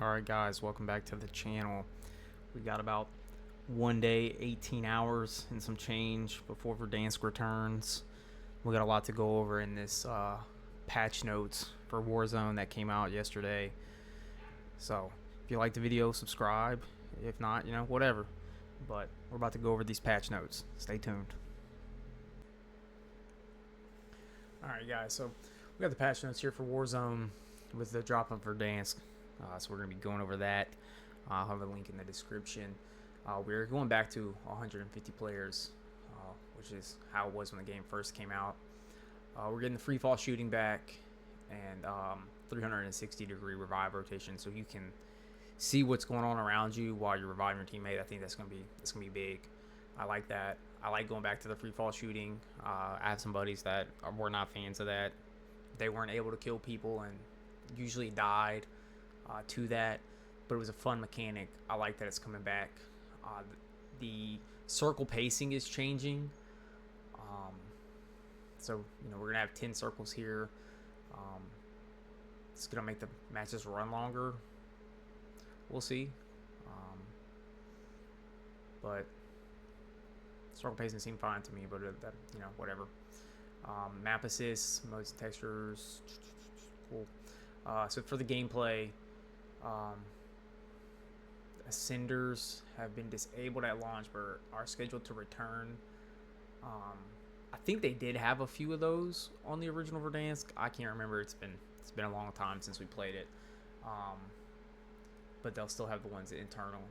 Alright guys, welcome back to the channel. We got about 1 day, 18 hours and some change before Verdansk returns. We got a lot to go over in this patch notes for Warzone that came out yesterday. So if you like the video, subscribe. If not, whatever. But we're about to go over these patch notes. Stay tuned. Alright guys, so we got the patch notes here for Warzone with the drop of Verdansk. So we're going to be going over that. I'll have a link in the description. We're going back to 150 players, which is how it was when the game first came out. We're getting the free fall shooting back and 360-degree revive rotation, so you can see what's going on around you while you're reviving your teammate. I think that's gonna be big. I like that. I like going back to the free fall shooting. I have some buddies that were not fans of that. They weren't able to kill people and usually died to that, but it was a fun mechanic. I like that it's coming back. The circle pacing is changing, so we're gonna have 10 circles here. It's gonna make the matches run longer. We'll see, but circle pacing seemed fine to me. But whatever. Map assists, modes and textures, cool. So for the gameplay, ascenders have been disabled at launch but are scheduled to return. I think they did have a few of those on the original Verdansk. I can't remember. It's been a long time since we played it. But they'll still have the ones internal.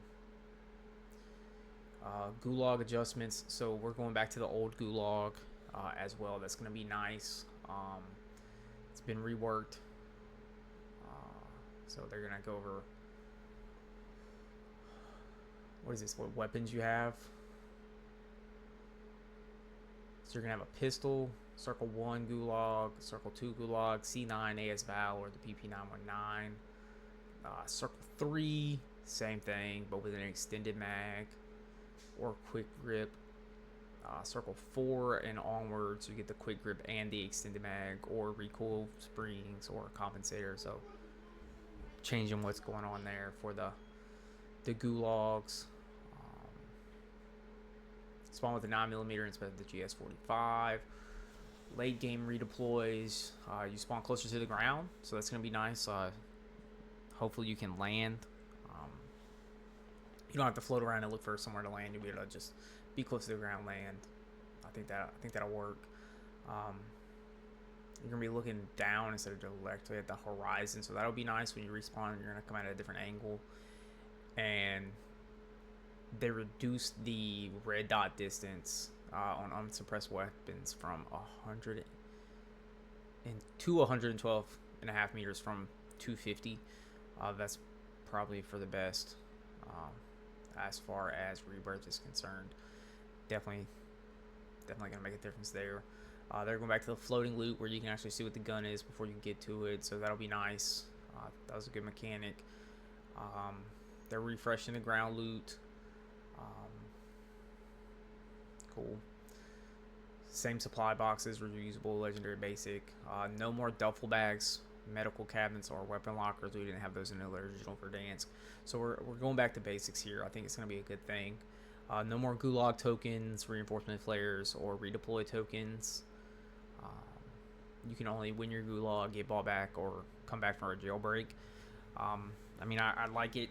Gulag adjustments. So we're going back to the old Gulag as well. That's going to be nice. It's been reworked. So they're going to go over, what is this, what weapons you have. So you're going to have a pistol, Circle 1 Gulag, Circle 2 Gulag, C9 AS Val or the PP919. Circle 3, same thing, but with an extended mag or quick grip. Circle 4 and onwards, you get the quick grip and the extended mag or recoil springs or compensator. So changing what's going on there for the Gulags. Spawn with the 9mm instead of the GS45. Late game redeploys. You spawn closer to the ground, so that's going to be nice. Hopefully you can land. You don't have to float around and look for somewhere to land. You'll be able to just be close to the ground, land. I think that'll work. You're gonna be looking down instead of directly at the horizon, so that'll be nice when you respawn. You're gonna come at a different angle, and they reduced the red dot distance on unsuppressed weapons from 100 to 112.5 meters from 250. That's probably for the best as far as rebirth is concerned. Definitely gonna make a difference there. They're going back to the floating loot where you can actually see what the gun is before you get to it, so that'll be nice. That was a good mechanic. They're refreshing the ground loot. Cool. Same supply boxes, reusable, legendary, basic. No more duffel bags, medical cabinets, or weapon lockers. We didn't have those in the original Verdansk, so we're going back to basics here. I think it's going to be a good thing. No more Gulag tokens, reinforcement flares, or redeploy tokens. You can only win your Gulag, get ball back, or come back for a jailbreak. I mean, I like it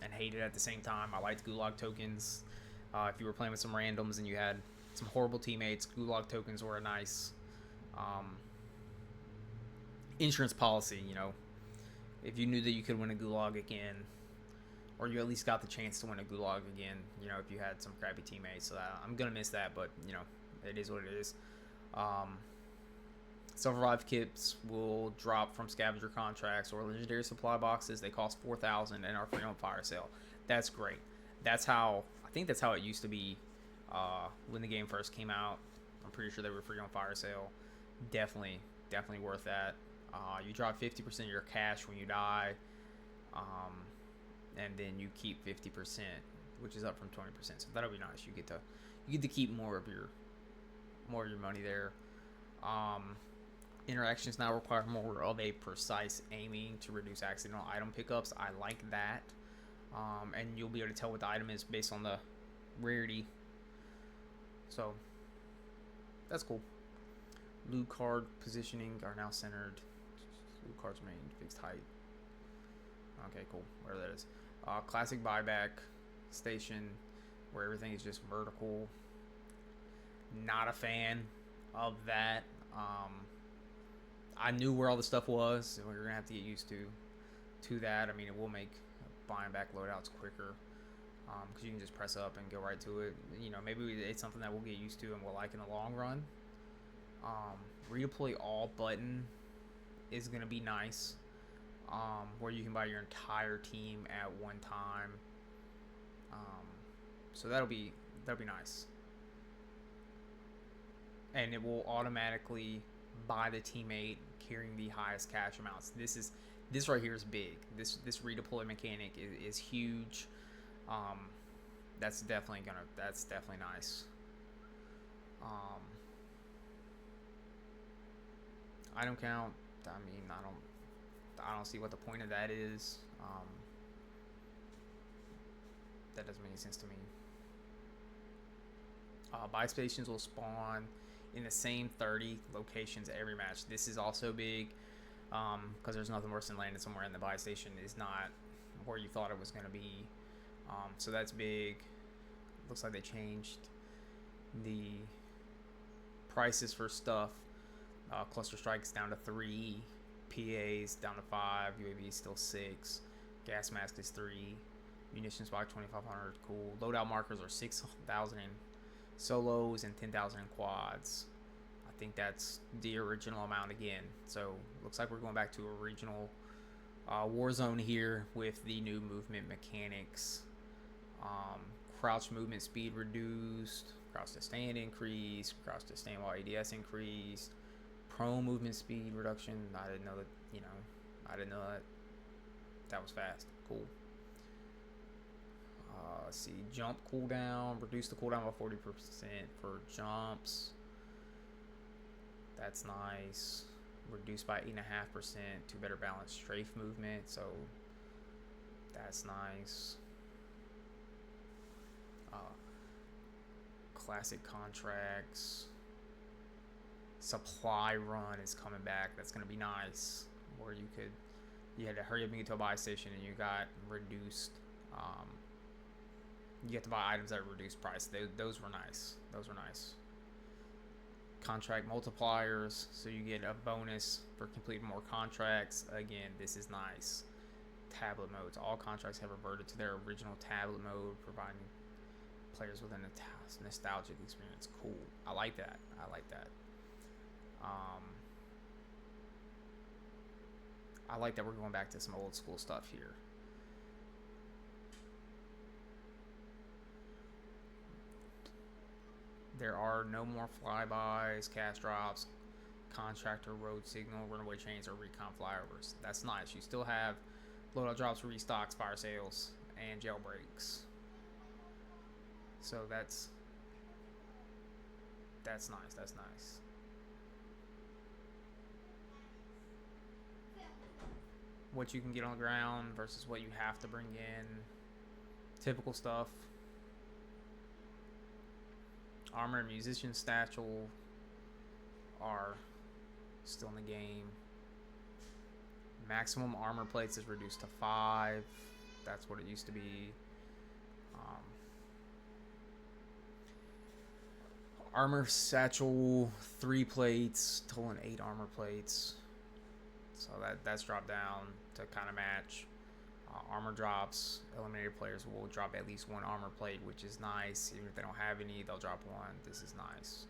and hate it at the same time. I liked Gulag tokens. If you were playing with some randoms and you had some horrible teammates, Gulag tokens were a nice insurance policy. If you knew that you could win a Gulag again, or you at least got the chance to win a Gulag again, if you had some crappy teammates. So I'm gonna miss that, but it is what it is. Self-revive kits will drop from scavenger contracts or legendary supply boxes. They cost 4,000 and are free on fire sale. That's great. I think that's how it used to be when the game first came out. I'm pretty sure they were free on fire sale. Definitely worth that. You drop 50% of your cash when you die, and then you keep 50%, which is up from 20%. So that'll be nice. You get to keep more of your money there. Interactions now require more of a precise aiming to reduce accidental item pickups. I like that. And you'll be able to tell what the item is based on the rarity. So that's cool. Loot card positioning are now centered. Loot cards remain fixed height. Okay, cool. Whatever that is. Classic buyback station where everything is just vertical. Not a fan of that. I knew where all the stuff was, and we were gonna have to get used to that. I mean, it will make buying back loadouts quicker because you can just press up and go right to it. You know, maybe it's something that we'll get used to and we'll like in the long run. Redeploy all button is gonna be nice, where you can buy your entire team at one time. So that'll be nice. And it will automatically buy the teammate carrying the highest cash amounts. This right here is big. This redeploy mechanic is huge. That's definitely nice. Item count. I mean, I don't see what the point of that is. That doesn't make any sense to me. Buy stations will spawn in the same 30 locations every match. This is also big because there's nothing worse than landing somewhere and the buy station is not where you thought it was going to be. So that's big. Looks like they changed the prices for stuff. Cluster strikes down to 3, PAs down to 5, UAV still 6, gas mask is 3, munitions box 2,500. Cool. Loadout markers are 6,000 in solos and 10,000 in quads. I think that's the original amount again. So looks like we're going back to original Warzone here with the new movement mechanics. Crouch movement speed reduced, crouch to stand increased, crouch to stand while ADS increased, prone movement speed reduction. I didn't know that that was fast. Cool. Let's see, jump cooldown, reduce the cooldown by 40% for jumps. That's nice. Reduced by 8.5% to better balance strafe movement, so that's nice. Classic contracts. Supply run is coming back. That's gonna be nice. Where you had to hurry up and get to a buy station, and you got reduced. You get to buy items at a reduced price. Those were nice. Contract multipliers, so you get a bonus for completing more contracts. Again, this is nice. Tablet modes. All contracts have reverted to their original tablet mode, providing players with a nostalgic experience. Cool. I like that. I like that we're going back to some old school stuff here. There are no more flybys, cash drops, contractor road signal, runaway trains, or recon flyovers. That's nice. You still have loadout drops, restocks, fire sales, and jailbreaks. So that's nice. What you can get on the ground versus what you have to bring in. Typical stuff. Armor and musician satchel are still in the game. Maximum armor plates is reduced to 5. That's what it used to be. Armor satchel 3 plates, total 8 armor plates. So that's dropped down to kind of match. Armor drops. Eliminated players will drop at least 1 armor plate, which is nice. Even if they don't have any, they'll drop 1. This is nice.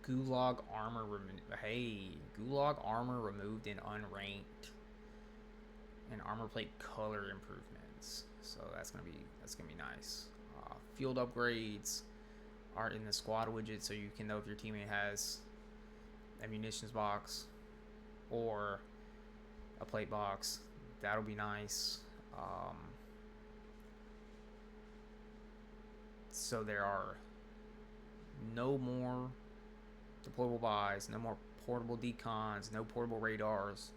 Gulag armor Gulag armor removed in unranked, and armor plate color improvements. So that's gonna be nice. Field upgrades are in the squad widget, so you can know if your teammate has a munitions box or a plate box. That'll be nice. So there are no more deployable buys, no more portable decons, no portable radars.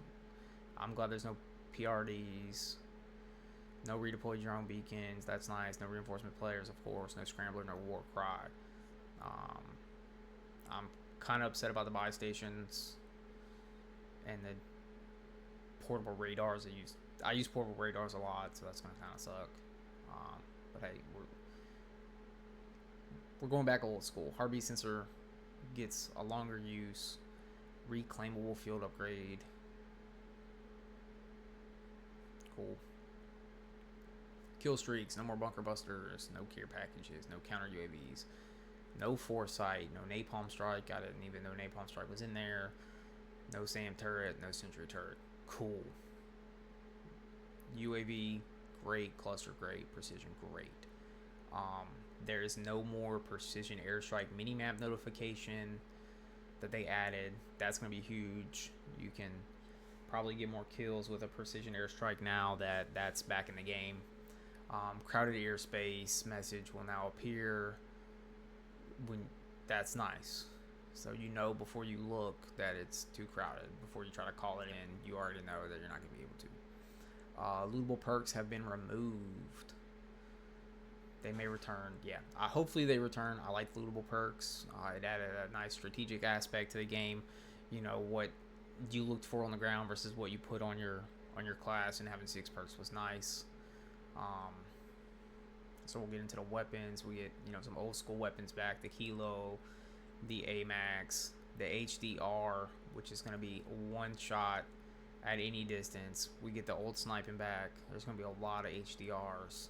I'm glad there's no PRDs, no redeploy drone beacons. That's nice. No reinforcement players, of course. No scrambler, no war cry. I'm kind of upset about the buy stations and the portable radars. I use portable radars a lot, so that's gonna kind of suck. But hey, we're going back old school. Heartbeat sensor gets a longer use. Reclaimable field upgrade. Cool. Kill streaks. No more bunker busters. No care packages. No counter UAVs. No foresight. No napalm strike. I didn't even know napalm strike was in there. No SAM turret. No sentry turret. Cool. UAV, great. Cluster, great. Precision, great. There is no more precision airstrike minimap notification that they added. That's going to be huge. You can probably get more kills with a precision airstrike now that that's back in the game. Crowded airspace message will now appear when that's nice. So you know before you look that it's too crowded. Before you try to call it in, you already know that you're not going to be able to. Lootable perks have been removed. They may return. Yeah, hopefully they return. I like lootable perks. It added a nice strategic aspect to the game. You know what you looked for on the ground versus what you put on your class, and having 6 perks was nice. So we'll get into the weapons. We get some old school weapons back: the Kilo, the AMAX, the HDR, which is going to be one shot at any distance. We get the old sniping back. There's going to be a lot of HDRs.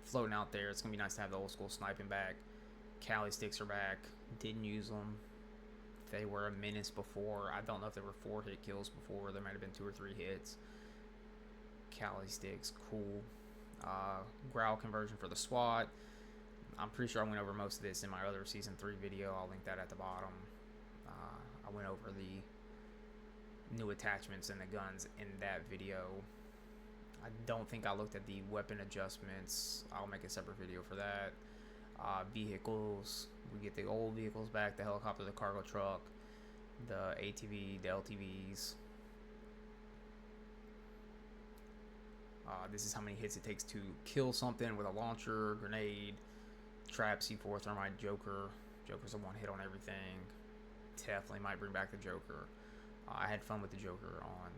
Floating out there. It's gonna be nice to have the old school sniping back. Cali sticks are back. Didn't use them. They were a menace before. I don't know if they were 4 hit kills before. There might have been 2 or 3 hits. Cali sticks, cool. Growl conversion for the SWAT. I'm pretty sure I went over most of this in my other season 3 video. I'll link that at the bottom. I went over the new attachments and the guns in that video. I don't think I looked at the weapon adjustments. I'll make a separate video for that. Vehicles. We get the old vehicles back. The helicopter, the cargo truck, the ATV, the LTVs. This is how many hits it takes to kill something with a launcher, grenade, trap, C4, thermite, Joker. Joker's a 1 hit on everything. Definitely might bring back the Joker. I had fun with the Joker on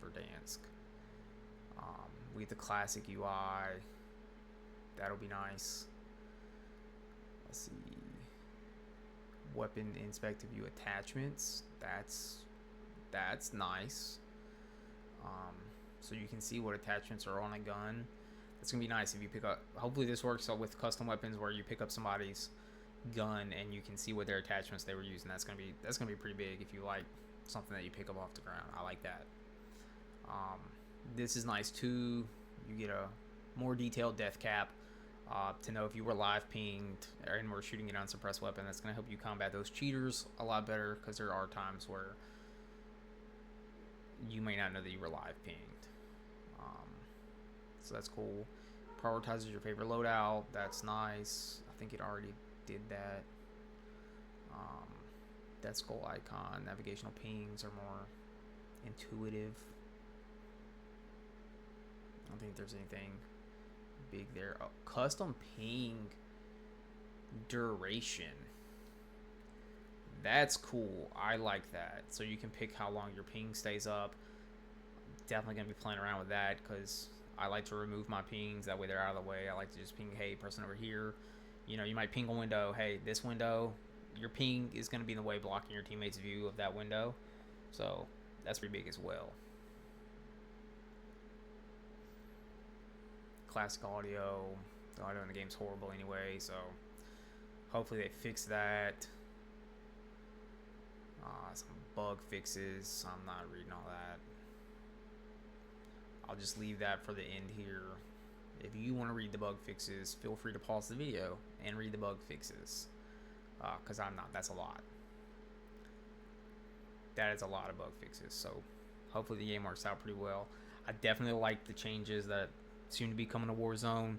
Verdansk. We get the classic UI. That'll be nice. Let's see. Weapon inspect view attachments. That's nice. So you can see what attachments are on a gun. It's gonna be nice if you pick up. Hopefully this works with custom weapons where you pick up somebody's gun and you can see what their attachments they were using. That's gonna be pretty big if you like something that you pick up off the ground. I like that. This is nice too. You get a more detailed death cap to know if you were live pinged and were shooting an unsuppressed weapon. That's going to help you combat those cheaters a lot better, because there are times where you may not know that you were live pinged. So that's cool. Prioritizes your favorite loadout. That's nice. I think it already did that. That skull icon. Navigational pings are more intuitive. I don't think there's anything big there. Oh, custom ping duration. That's cool. I like that. So you can pick how long your ping stays up. Definitely going to be playing around with that, because I like to remove my pings. That way they're out of the way. I like to just ping, hey, person over here. You might ping a window. Hey, this window, your ping is going to be in the way, blocking your teammate's view of that window. So that's pretty big as well. Classic audio. The audio in the game's horrible anyway, so hopefully they fix that. Some bug fixes. I'm not reading all that. I'll just leave that for the end here. If you want to read the bug fixes, feel free to pause the video and read the bug fixes, because I'm not. That's a lot. That is a lot of bug fixes. So hopefully the game works out pretty well. I definitely like the changes that seem to be coming to Warzone.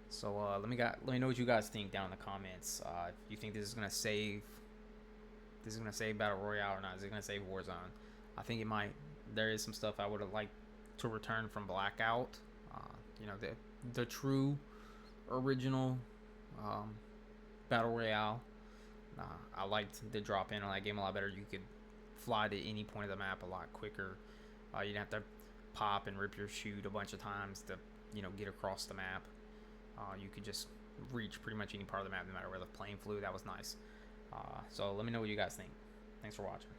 So let me know what you guys think down in the comments. If you think this is gonna save this is gonna say Battle Royale or not. Is it gonna say Warzone? I think it might. There is some stuff I would have liked to return from Blackout. You know, the true original Battle Royale. I liked the drop in on that game a lot better. You could fly to any point of the map a lot quicker. You didn't have to pop and rip your chute a bunch of times to, get across the map. You could just reach pretty much any part of the map no matter where the plane flew. That was nice. So let me know what you guys think. Thanks for watching.